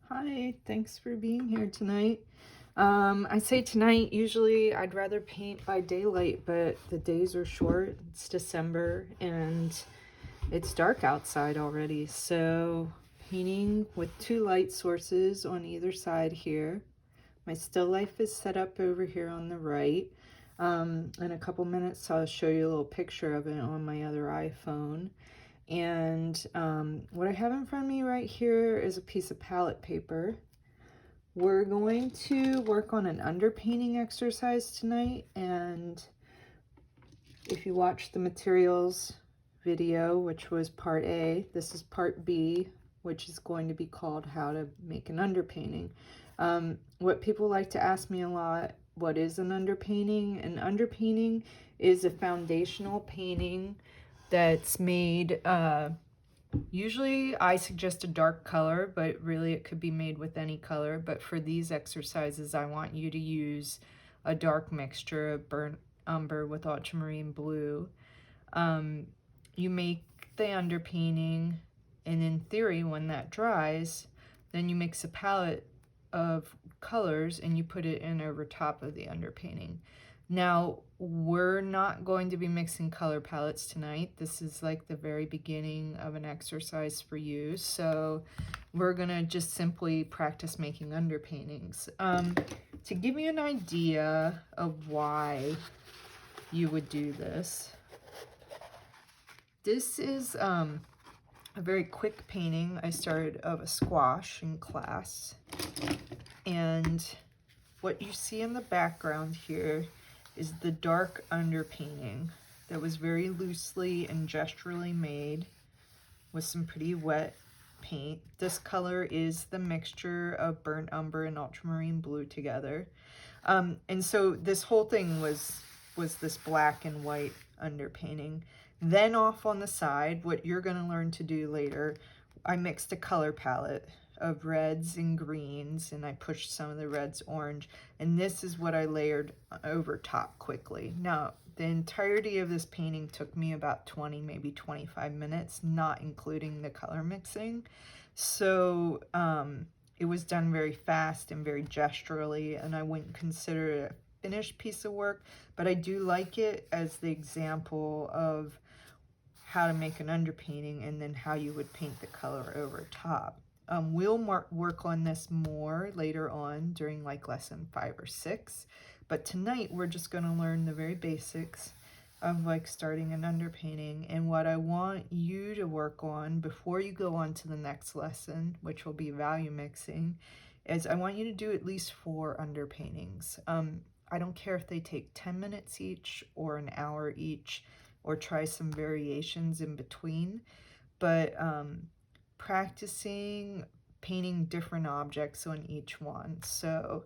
Hi, thanks for being here tonight. I say tonight, usually I'd rather paint by daylight, but the days are short. It's December and it's dark outside already. So, painting with two light sources on either side here. My still life is set up over here on the right. In a couple minutes, I'll show you a little picture of it on my other iPhone. And what I have in front of me right here is a piece of palette paper. We're going to work on an underpainting exercise tonight, and if you watch the materials video, which was part A, this is part B, which is going to be called How to Make an Underpainting. What people like to ask me a lot, what is an underpainting? An underpainting is a foundational painting that's made, usually I suggest a dark color, but really it could be made with any color. But for these exercises, I want you to use a dark mixture of burnt umber with ultramarine blue. You make the underpainting, and in theory, when that dries, then you mix a palette of colors and you put it in over top of the underpainting. Now, we're not going to be mixing color palettes tonight. This is like the very beginning of an exercise for you. So we're gonna just simply practice making underpaintings. To give you an idea of why you would do this, this is a very quick painting I started of a squash in class. And what you see in the background here is the dark underpainting that was very loosely and gesturally made with some pretty wet paint. This color is the mixture of burnt umber and ultramarine blue together. And so this whole thing was this black and white underpainting. Then off on the side, what you're going to learn to do later, I mixed a color palette of reds and greens, and I pushed some of the reds orange, and this is what I layered over top quickly. Now, the entirety of this painting took me about 20, maybe 25 minutes, not including the color mixing. So it was done very fast and very gesturally, and I wouldn't consider it a finished piece of work, but I do like it as the example of how to make an underpainting and then how you would paint the color over top. We'll work on this more later on during like lesson 5 or 6, but tonight we're just going to learn the very basics of like starting an underpainting. And what I want you to work on before you go on to the next lesson, which will be value mixing, is I want you to do at least 4 underpaintings. I don't care if they take 10 minutes each or an hour each, or try some variations in between, but practicing painting different objects on each one. So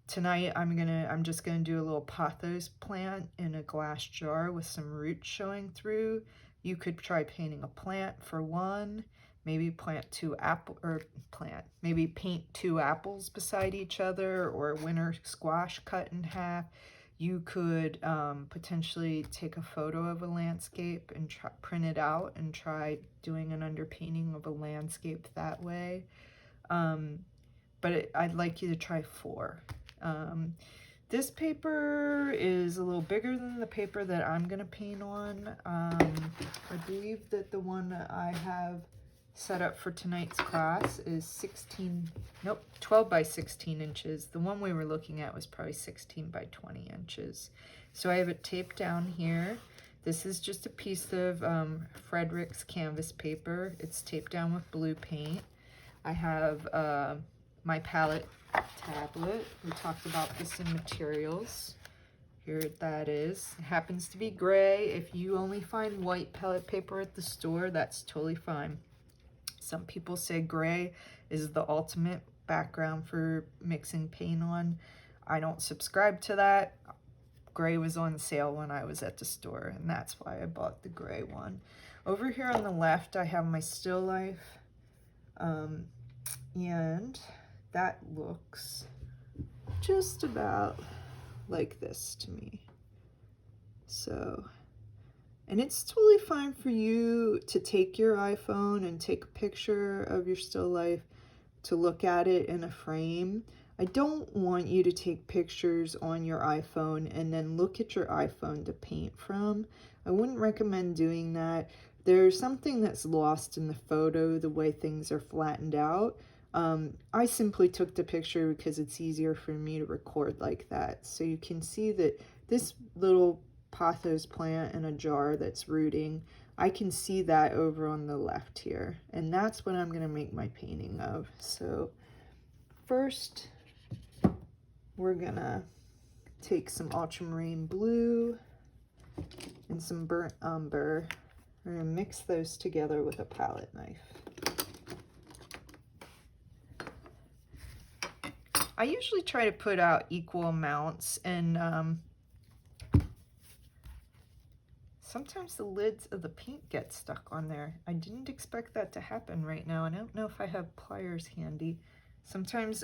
tonight I'm just gonna do a little pothos plant in a glass jar with some roots showing through. You could try painting a plant for one, maybe maybe paint 2 apples beside each other, or a winter squash cut in half. You could potentially take a photo of a landscape and print it out and try doing an underpainting of a landscape that way. But I'd like you to try 4. This paper is a little bigger than the paper that I'm going to paint on. I believe that the one that I have set up for tonight's class is 12 by 16 inches. The one we were looking at was probably 16 by 20 inches. So I have it taped down here. This is just a piece of Frederick's canvas paper. It's taped down with blue paint. I have my palette tablet. We talked about this in materials. Here that is. It happens to be gray. If you only find white palette paper at the store, that's totally fine. Some people say gray is the ultimate background for mixing paint on. I don't subscribe to that. Gray was on sale when I was at the store, and that's why I bought the gray one. Over here on the left, I have my still life, and that looks just about like this to me. So, and it's totally fine for you to take your iPhone and take a picture of your still life, to look at it in a frame. I don't want you to take pictures on your iPhone and then look at your iPhone to paint from. I wouldn't recommend doing that. There's something that's lost in the photo, the way things are flattened out. I simply took the picture because it's easier for me to record like that. So you can see that this little pothos plant in a jar that's rooting, I can see that over on the left here. And that's what I'm going to make my painting of. So first, we're going to take some ultramarine blue and some burnt umber. We're going to mix those together with a palette knife. I usually try to put out equal amounts, and sometimes the lids of the paint get stuck on there. I didn't expect that to happen right now. I don't know if I have pliers handy. Sometimes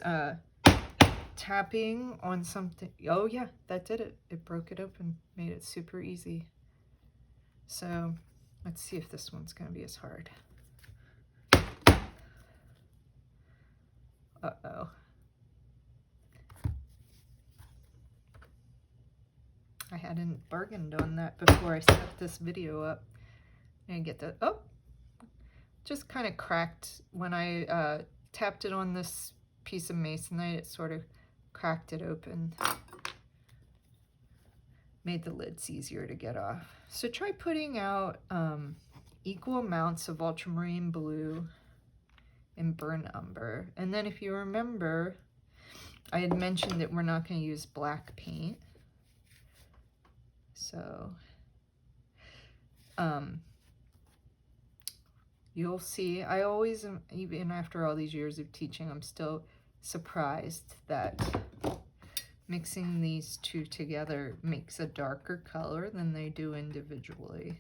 tapping on something, oh yeah, that did it. It broke it open, made it super easy. So let's see if this one's gonna be as hard. Uh-oh. I hadn't bargained on that before I set this video up. And get that, oh, just kind of cracked when I tapped it on this piece of masonite. It sort of cracked it open. Made the lids easier to get off. So try putting out equal amounts of ultramarine blue and burnt umber. And then if you remember, I had mentioned that we're not going to use black paint. So you'll see, I always am, even after all these years of teaching, I'm still surprised that mixing these two together makes a darker color than they do individually.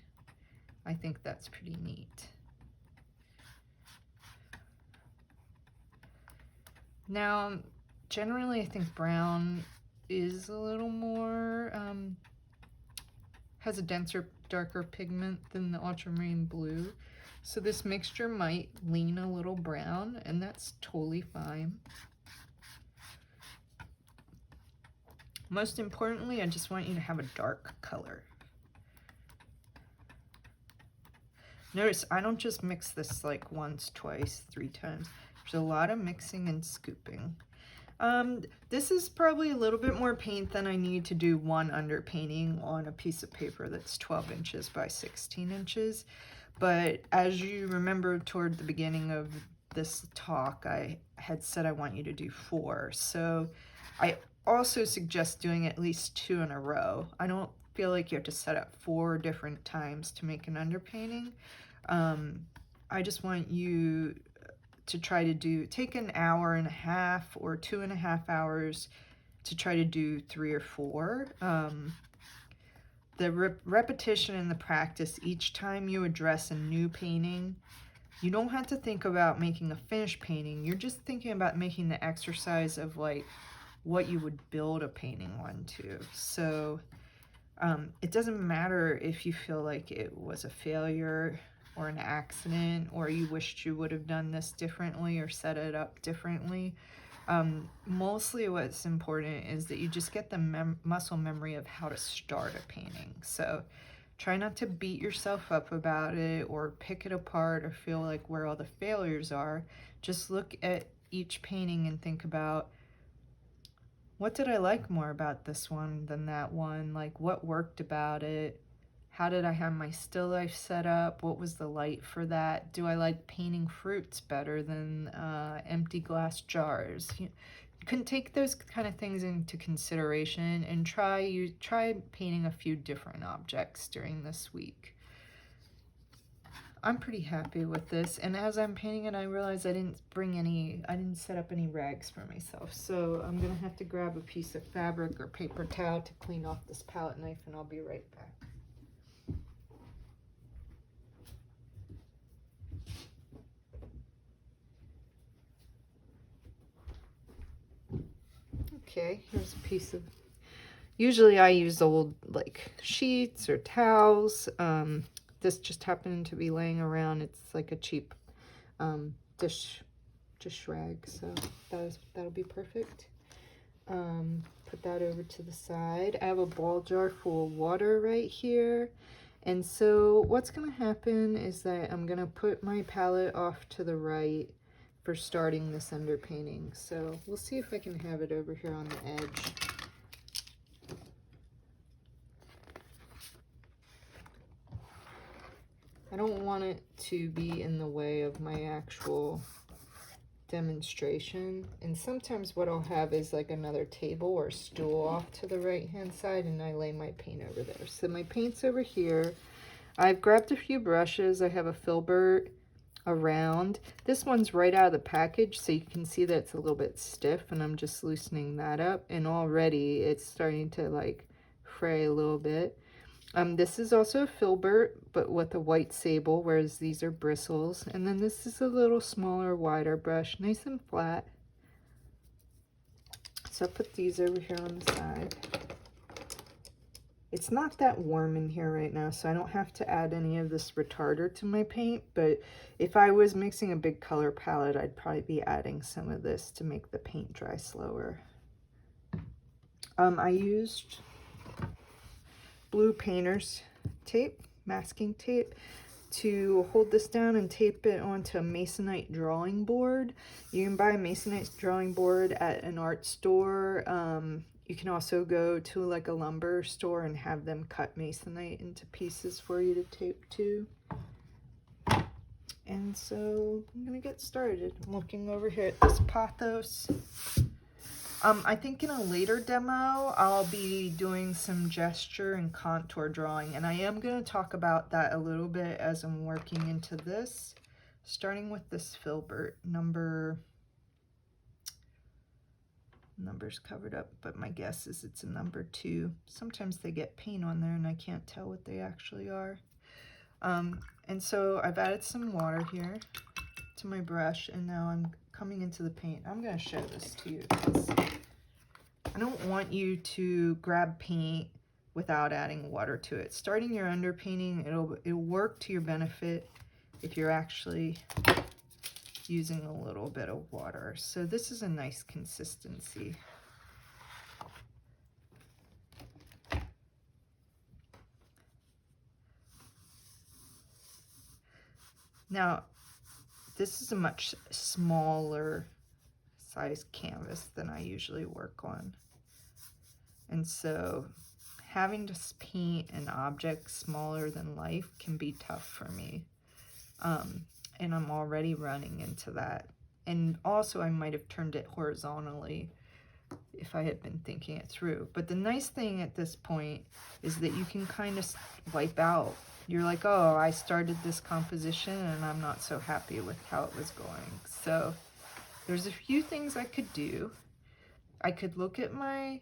I think that's pretty neat. Now, generally I think brown is a little more, has a denser, darker pigment than the ultramarine blue. So this mixture might lean a little brown, and that's totally fine. Most importantly, I just want you to have a dark color. Notice I don't just mix this like once, twice, 3 times. There's a lot of mixing and scooping. This is probably a little bit more paint than I need to do one underpainting on a piece of paper that's 12 inches by 16 inches. But as you remember toward the beginning of this talk, I had said I want you to do 4. So I also suggest doing at least 2 in a row. I don't feel like you have to set up 4 different times to make an underpainting. I just want you to try to take an hour and a half or 2.5 hours to try to do 3 or 4. The repetition and the practice, each time you address a new painting, you don't have to think about making a finished painting. You're just thinking about making the exercise of like what you would build a painting onto. So it doesn't matter if you feel like it was a failure or an accident, or you wished you would have done this differently or set it up differently. Mostly what's important is that you just get the muscle memory of how to start a painting. So try not to beat yourself up about it or pick it apart or feel like where all the failures are. Just look at each painting and think about, what did I like more about this one than that one? Like, what worked about it? How did I have my still life set up? What was the light for that? Do I like painting fruits better than empty glass jars? You can take those kind of things into consideration and try painting a few different objects during this week. I'm pretty happy with this, and as I'm painting it, I realized I didn't set up any rags for myself. So I'm gonna have to grab a piece of fabric or paper towel to clean off this palette knife, and I'll be right back. Okay, here's a piece of, usually I use old like sheets or towels. This just happened to be laying around. It's like a cheap dish to shrag, so that'll be perfect. Put that over to the side. I have a ball jar full of water right here. And so what's going to happen is that I'm going to put my palette off to the right for starting this underpainting. So we'll see if I can have it over here on the edge. I don't want it to be in the way of my actual demonstration, and sometimes what I'll have is like another table or stool off to the right hand side, and I lay my paint over there. So my paint's over here. I've grabbed a few brushes. I have a filbert around. This one's right out of the package, so you can see that it's a little bit stiff, and I'm just loosening that up, and already it's starting to like fray a little bit. This is also a filbert, but with a white sable, whereas these are bristles. And then this is a little smaller, wider brush, nice and flat. So I'll put these over here on the side. It's not that warm in here right now, so I don't have to add any of this retarder to my paint, but if I was mixing a big color palette, I'd probably be adding some of this to make the paint dry slower. I used blue painter's tape, masking tape, to hold this down and tape it onto a masonite drawing board. You can buy a masonite drawing board at an art store. You can also go to like a lumber store and have them cut masonite into pieces for you to tape to. And so I'm gonna get started. I'm looking over here at this pothos. I think in a later demo, I'll be doing some gesture and contour drawing, and I am going to talk about that a little bit as I'm working into this, starting with this filbert. Number's covered up, but my guess is it's a number 2. Sometimes they get paint on there, and I can't tell what they actually are. And so I've added some water here to my brush, and now I'm coming into the paint. I'm going to show this to you because I don't want you to grab paint without adding water to it. Starting your underpainting, it'll work to your benefit if you're actually using a little bit of water. So this is a nice consistency. Now, this is a much smaller size canvas than I usually work on. And so having to paint an object smaller than life can be tough for me. And I'm already running into that. And also I might have turned it horizontally if I had been thinking it through. But the nice thing at this point is that you can kind of wipe out. You're like, oh, I started this composition and I'm not so happy with how it was going. So there's a few things I could do. I could look at my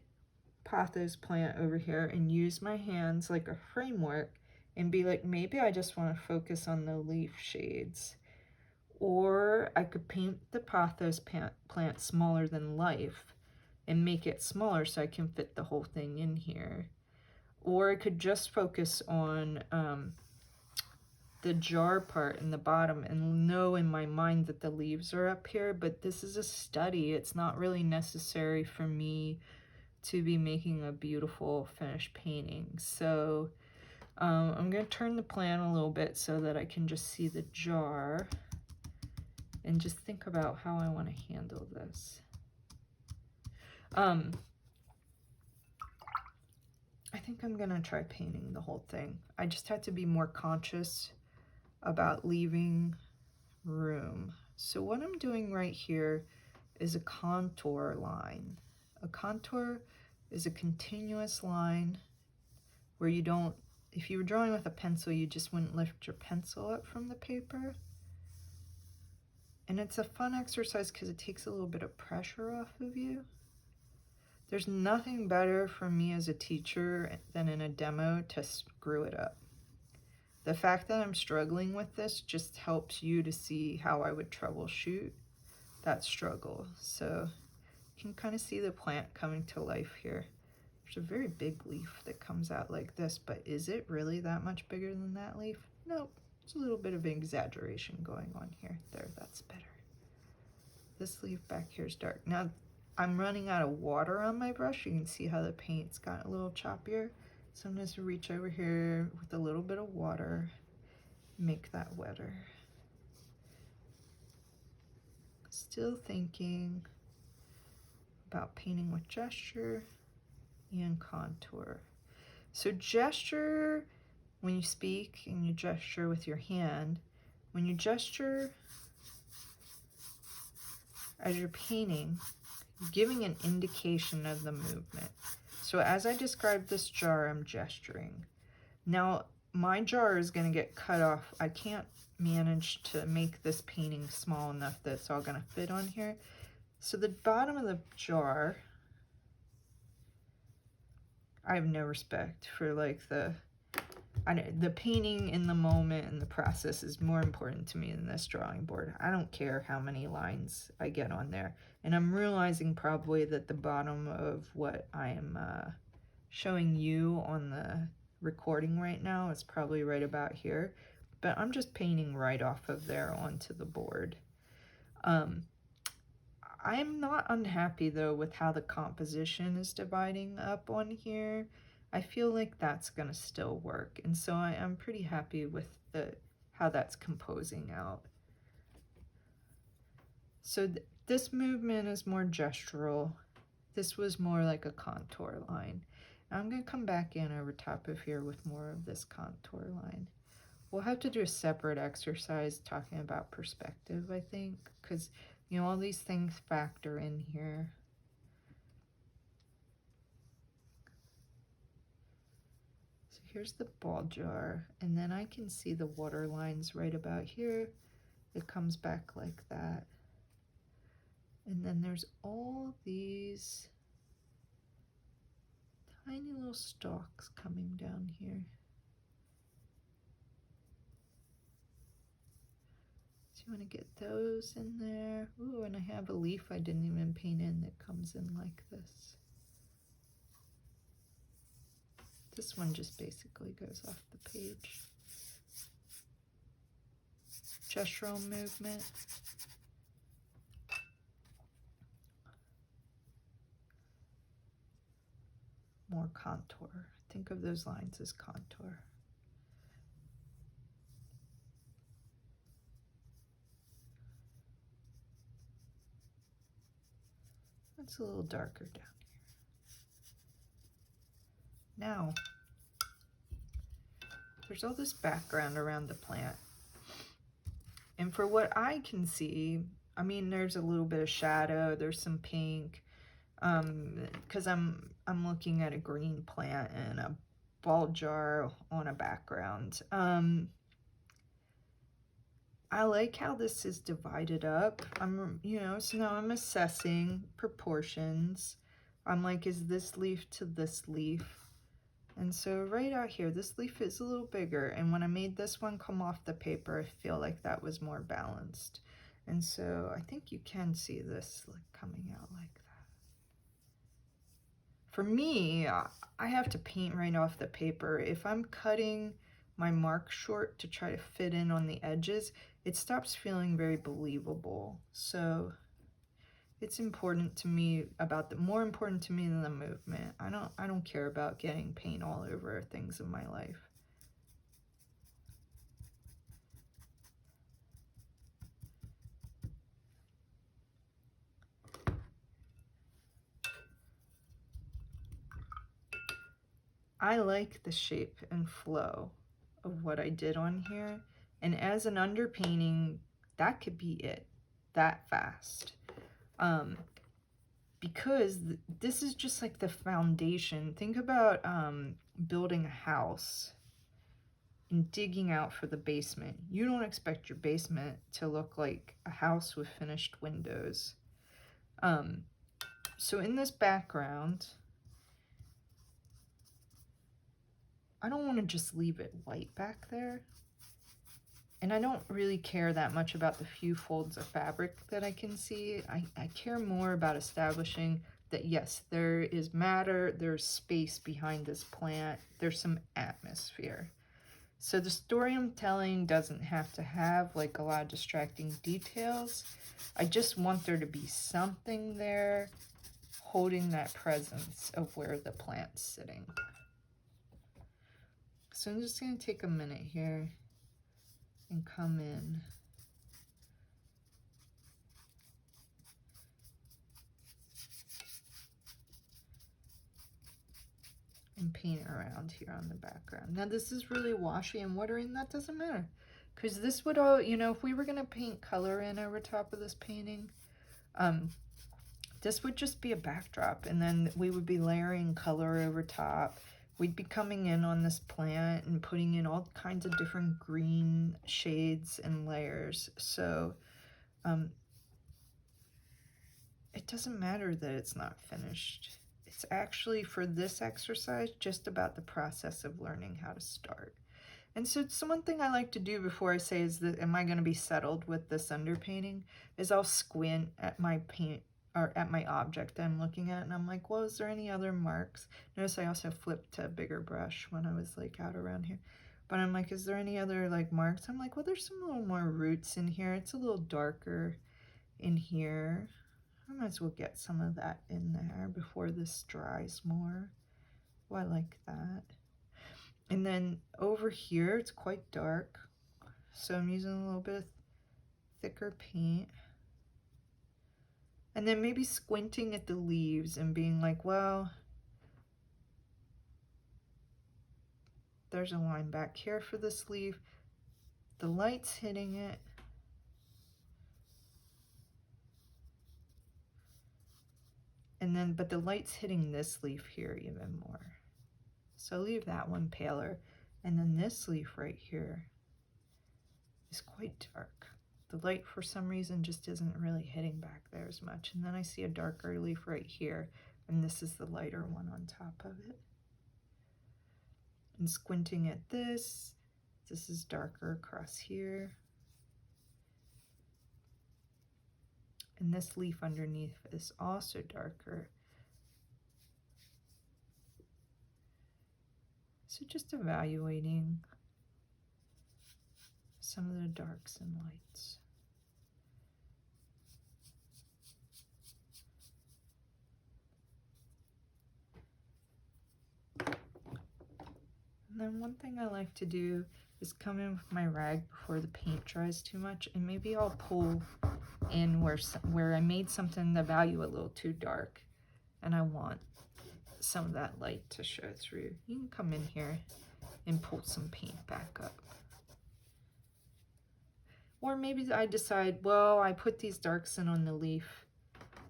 pothos plant over here and use my hands like a framework and be like, maybe I just want to focus on the leaf shades. Or I could paint the pothos plant smaller than life and make it smaller so I can fit the whole thing in here. Or I could just focus on the jar part in the bottom and know in my mind that the leaves are up here, but this is a study. It's not really necessary for me to be making a beautiful finished painting. So I'm going to turn the plant a little bit so that I can just see the jar and just think about how I want to handle this. I think I'm going to try painting the whole thing. I just had to be more conscious about leaving room. So what I'm doing right here is a contour line. A contour is a continuous line where you don't, if you were drawing with a pencil, you just wouldn't lift your pencil up from the paper. And it's a fun exercise because it takes a little bit of pressure off of you. There's nothing better for me as a teacher than in a demo to screw it up. The fact that I'm struggling with this just helps you to see how I would troubleshoot that struggle. So you can kind of see the plant coming to life here. There's a very big leaf that comes out like this, but is it really that much bigger than that leaf? Nope. It's a little bit of exaggeration going on here. There, that's better. This leaf back here is dark. Now, I'm running out of water on my brush. You can see how the paint's got a little choppier. So I'm just reach over here with a little bit of water, make that wetter. Still thinking about painting with gesture and contour. So gesture, when you speak and you gesture with your hand, when you gesture as you're painting, you're giving an indication of the movement. So as I describe this jar, I'm gesturing. Now, my jar is going to get cut off. I can't manage to make this painting small enough that it's all going to fit on here. So the bottom of the jar, I have no respect for like the painting in the moment and the process is more important to me than this drawing board. I don't care how many lines I get on there. And I'm realizing probably that the bottom of what I am showing you on the recording right now is probably right about here. But I'm just painting right off of there onto the board. I'm not unhappy though with how the composition is dividing up on here. I feel like that's gonna still work, and so I'm pretty happy with how that's composing out. So this movement is more gestural. This was more like a contour line. I'm gonna come back in over top of here with more of this contour line. We'll have to do a separate exercise talking about perspective, I think, because you know all these things factor in here. So here's the ball jar, and then I can see the water lines right about here. It comes back like that. And then there's all these tiny little stalks coming down here. So you want to get those in there. Ooh, and I have a leaf I didn't even paint in that comes in like this. This one just basically goes off the page. Gestural movement. More contour. Think of those lines as contour. It's a little darker down here. Now, there's all this background around the plant. And for what I can see, I mean, there's a little bit of shadow, there's some pink, because I'm looking at a green plant and a ball jar on a background. I like how this is divided up. So now I'm assessing proportions. I'm like, is this leaf to this leaf? And so right out here, this leaf is a little bigger. And when I made this one come off the paper, I feel like that was more balanced. And so I think you can see this like coming out like that. For me, I have to paint right off the paper. If I'm cutting my mark short to try to fit in on the edges, it stops feeling very believable. So it's important to me more important to me than the movement. I don't care about getting paint all over things in my life. I like the shape and flow of what I did on here. And as an underpainting, that could be it, that fast. Because this is just like the foundation. Think about building a house and digging out for the basement. You don't expect your basement to look like a house with finished windows. So in this background, I don't want to just leave it white back there. And I don't really care that much about the few folds of fabric that I can see. I care more about establishing that, yes, there is matter, there's space behind this plant, there's some atmosphere. So the story I'm telling doesn't have to have like a lot of distracting details. I just want there to be something there holding that presence of where the plant's sitting. So I'm just going to take a minute here and come in. And paint around here on the background. Now this is really washy and watery, and that doesn't matter. Because this would all, you know, if we were going to paint color in over top of this painting, this would just be a backdrop, and then we would be layering color over top. We'd be coming in on this plant and putting in all kinds of different green shades and layers. So it doesn't matter that it's not finished. It's actually, for this exercise, just about the process of learning how to start. And so it's one thing I like to do before I say, is that, am I going to be settled with this underpainting, is I'll squint at my paint, or at my object I'm looking at, and I'm like, well, is there any other marks? Notice I also flipped to a bigger brush when I was like out around here. But I'm like, is there any other like marks? I'm like, well, there's some little more roots in here. It's a little darker in here. I might as well get some of that in there before this dries more. Oh, I like that. And then over here, it's quite dark, so I'm using a little bit of thicker paint. And then maybe squinting at the leaves and being like, well, there's a line back here for this leaf. The light's hitting it. And then, but the light's hitting this leaf here even more. So leave that one paler. And then this leaf right here is quite dark. The light, for some reason, just isn't really hitting back there as much. And then I see a darker leaf right here, and this is the lighter one on top of it. And squinting at this is darker across here. And this leaf underneath is also darker. So just evaluating some of the darks and lights. And then one thing I like to do is come in with my rag before the paint dries too much, and maybe I'll pull in where I made something, the value a little too dark, and I want some of that light to show through. You can come in here and pull some paint back up. Or maybe I decide, well, I put these darks in on the leaf,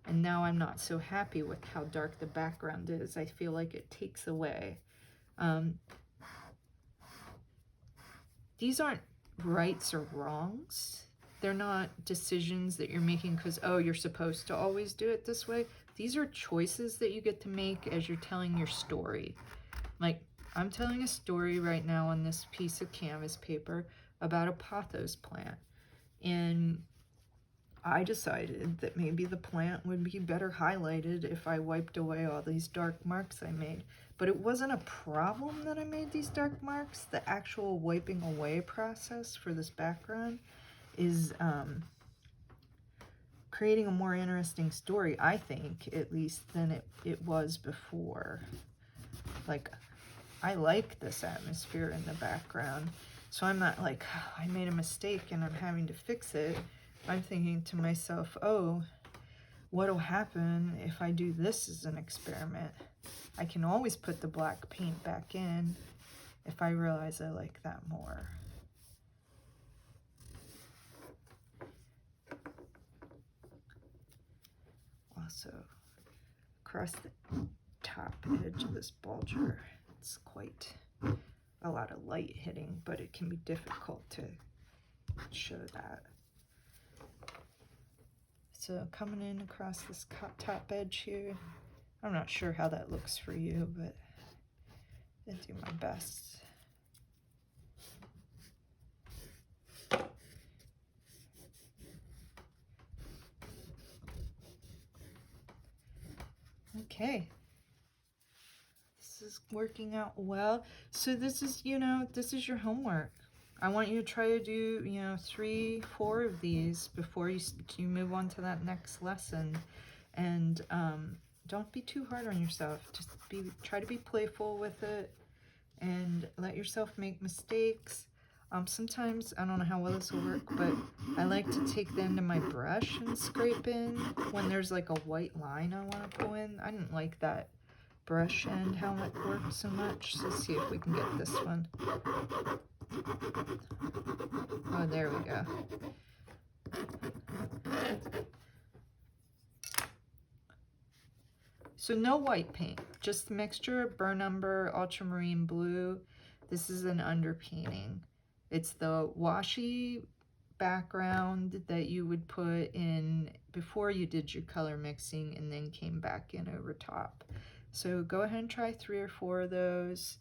and now I'm not so happy with how dark the background is. I feel like it takes away. These aren't rights or wrongs. They're not decisions that you're making because, oh, you're supposed to always do it this way. These are choices that you get to make as you're telling your story. Like, I'm telling a story right now on this piece of canvas paper about a pothos plant. And I decided that maybe the plant would be better highlighted if I wiped away all these dark marks I made. But it wasn't a problem that I made these dark marks. The actual wiping away process for this background is creating a more interesting story, I think, at least, than it was before. Like, I like this atmosphere in the background, so I'm not like, oh, I made a mistake and I'm having to fix it. I'm thinking to myself, oh, what'll happen if I do this as an experiment? I can always put the black paint back in if I realize I like that more. Also, across the top edge of this bulger, it's quite a lot of light hitting, but it can be difficult to show that. So coming in across this top edge here, I'm not sure how that looks for you, but I do my best. Okay, this is working out well. So this is, you know, this is your homework. I want you to try to do, you know, 3, 4 of these before you move on to that next lesson. And don't be too hard on yourself. Just try to be playful with it and let yourself make mistakes. Sometimes, I don't know how well this will work, but I like to take the end of my brush and scrape in when there's like a white line I want to pull in. I didn't like that brush end, how it worked so much. So let's see if we can get this one. Oh, there we go. So no white paint, just a mixture of burnt umber, ultramarine blue. This is an underpainting. It's the washy background that you would put in before you did your color mixing and then came back in over top. So go ahead and try 3 or 4 of those.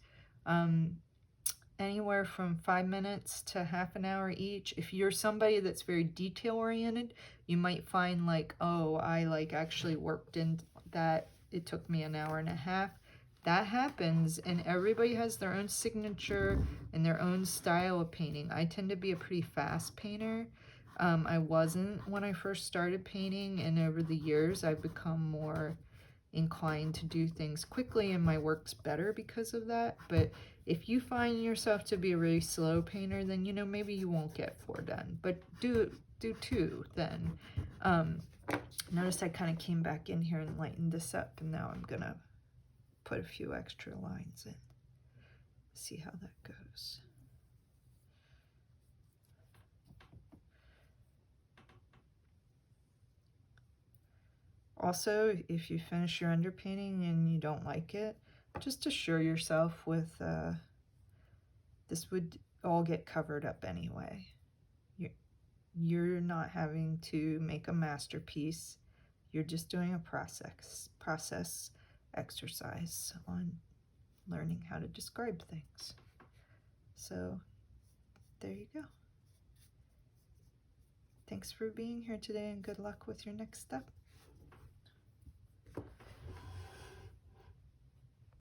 Anywhere from 5 minutes to half an hour each. If you're somebody that's very detail oriented, you might find like, oh, I like actually worked in that. It took me an hour and a half. That happens, and everybody has their own signature and their own style of painting. I tend to be a pretty fast painter. I wasn't when I first started painting, and over the years I've become more inclined to do things quickly, and my work's better because of that. But if you find yourself to be a really slow painter, then, you know, maybe you won't get 4 done, but do 2 then. Notice I kind of came back in here and lightened this up, and now I'm gonna put a few extra lines in. See how that goes. Also, if you finish your underpainting and you don't like it, just assure yourself with this would all get covered up anyway. You're not having to make a masterpiece. You're just doing a process exercise on learning how to describe things. So there you go. Thanks for being here today, and good luck with your next step.